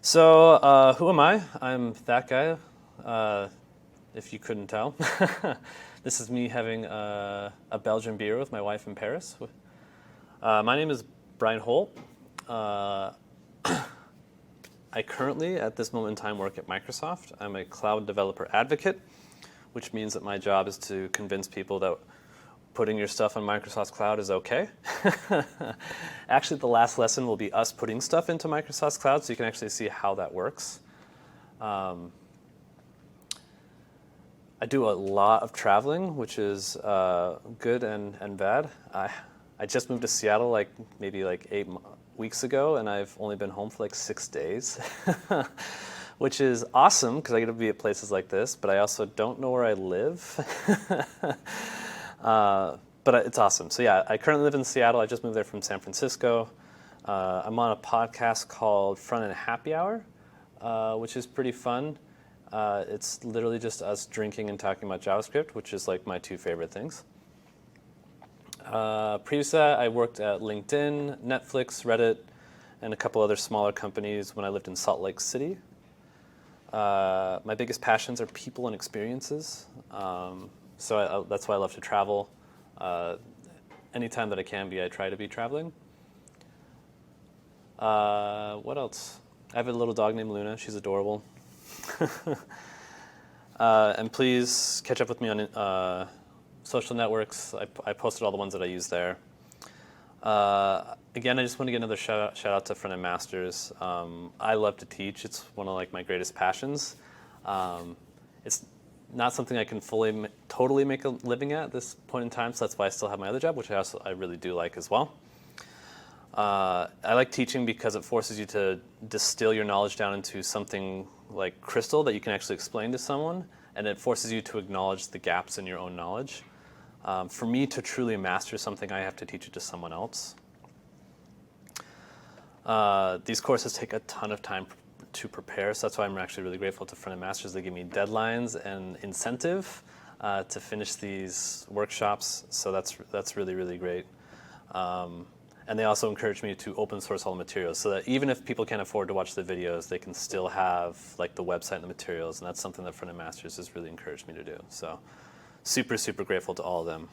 So, who am I? I'm that guy, if you couldn't tell. This is me having a Belgian beer with my wife in Paris. My name is Brian Holt. Uh, I currently, at this moment in time, work at Microsoft. I'm a cloud developer advocate, which means that my job is to convince people that putting your stuff on Microsoft's cloud is okay. Actually, the last lesson will be us putting stuff into Microsoft's cloud so you can actually see how that works. I do a lot of traveling, which is good and bad. I just moved to Seattle maybe 8 weeks ago, and I've only been home for 6 days, which is awesome because I get to be at places like this, but I also don't know where I live. But it's awesome. So yeah, I currently live in Seattle. I just moved there from San Francisco. I'm on a podcast called Front End Happy Hour, which is pretty fun. It's literally just us drinking and talking about JavaScript, which is my two favorite things. Previous to that, I worked at LinkedIn, Netflix, Reddit, and a couple other smaller companies when I lived in Salt Lake City. My biggest passions are people and experiences. So that's why I love to travel. Anytime that I can be, I try to be traveling. What else? I have a little dog named Luna. She's adorable. And please catch up with me on social networks. I posted all the ones that I use there. Again, I just want to get another shout out to Front End Masters. I love to teach. It's one of my greatest passions. It's not something I can totally make a living at this point in time, so that's why I still have my other job, which I really do like as well. I like teaching because it forces you to distill your knowledge down into something like crystal that you can actually explain to someone, and it forces you to acknowledge the gaps in your own knowledge. For me to truly master something, I have to teach it to someone else. These courses take a ton of time to prepare, so that's why I'm actually really grateful to Front End Masters. They give me deadlines and incentive to finish these workshops, so that's really, really great. And they also encourage me to open source all the materials so that even if people can't afford to watch the videos, they can still have the website and the materials, and that's something that Front End Masters has really encouraged me to do. So super, super grateful to all of them.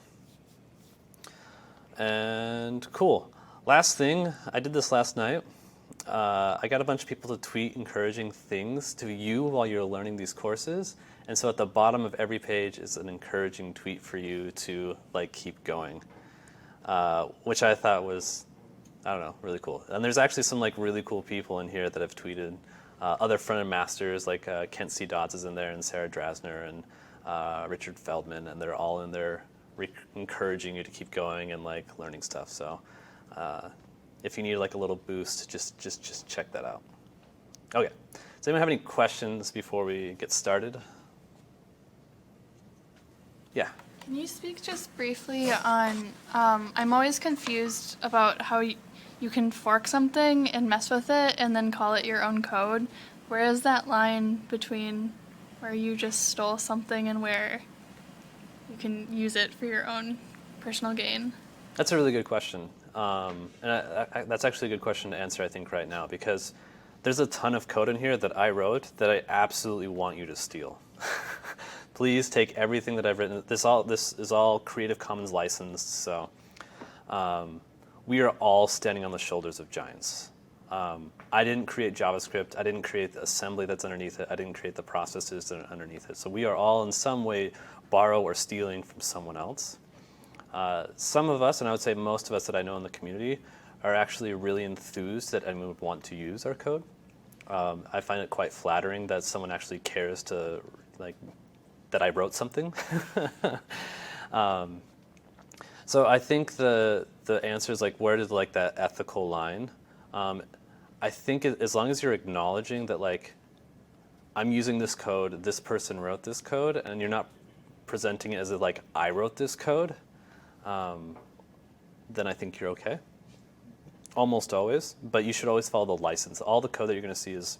And cool. Last thing, I did this last night. I got a bunch of people to tweet encouraging things to you while you're learning these courses. And so at the bottom of every page is an encouraging tweet for you to keep going, which I thought was, I don't know, really cool. And there's actually some really cool people in here that have tweeted. Other Front End Masters Kent C. Dodds is in there, and Sarah Drasner, and Richard Feldman, and they're all in there encouraging you to keep going and learning stuff. So if you need a little boost, just check that out. Okay. Does anyone have any questions before we get started? Yeah. Can you speak just briefly on, I'm always confused about how you can fork something and mess with it and then call it your own code. Where is that line between where you just stole something and where you can use it for your own personal gain? That's a really good question. And that's actually a good question to answer, I think, right now, because there's a ton of code in here that I wrote that I absolutely want you to steal. Please take everything that I've written. This is all Creative Commons licensed, so we are all standing on the shoulders of giants. I didn't create JavaScript. I didn't create the assembly that's underneath it. I didn't create the processes that are underneath it. So we are all in some way borrow or stealing from someone else. Some of us, and I would say most of us that I know in the community, are actually really enthused that anyone would want to use our code. I find it quite flattering that someone actually cares to that I wrote something. So I think the answer is where does that ethical line? I think as long as you're acknowledging that I'm using this code, this person wrote this code, and you're not presenting it as if I wrote this code, then I think you're okay. Almost always, but you should always follow the license. All the code that you're going to see is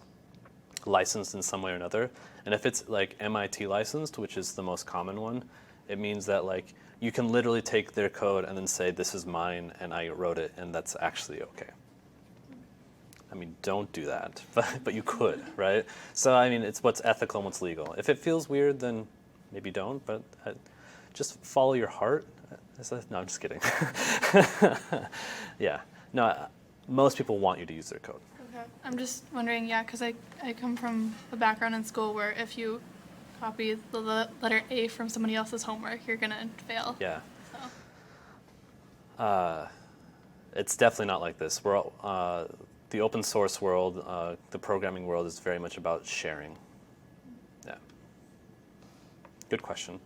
licensed in some way or another. And if it's MIT licensed, which is the most common one, it means that you can literally take their code and then say, this is mine and I wrote it, and that's actually okay. I mean, don't do that, but you could, right? So, I mean, it's what's ethical and what's legal. If it feels weird, then maybe don't, but just follow your heart. No, I'm just kidding. Yeah. No, most people want you to use their code. Okay. I'm just wondering, yeah, because I come from a background in school where if you copy the letter A from somebody else's homework, you're going to fail. Yeah. So. It's definitely not like this. We're the open source world, the programming world is very much about sharing. Yeah. Good question.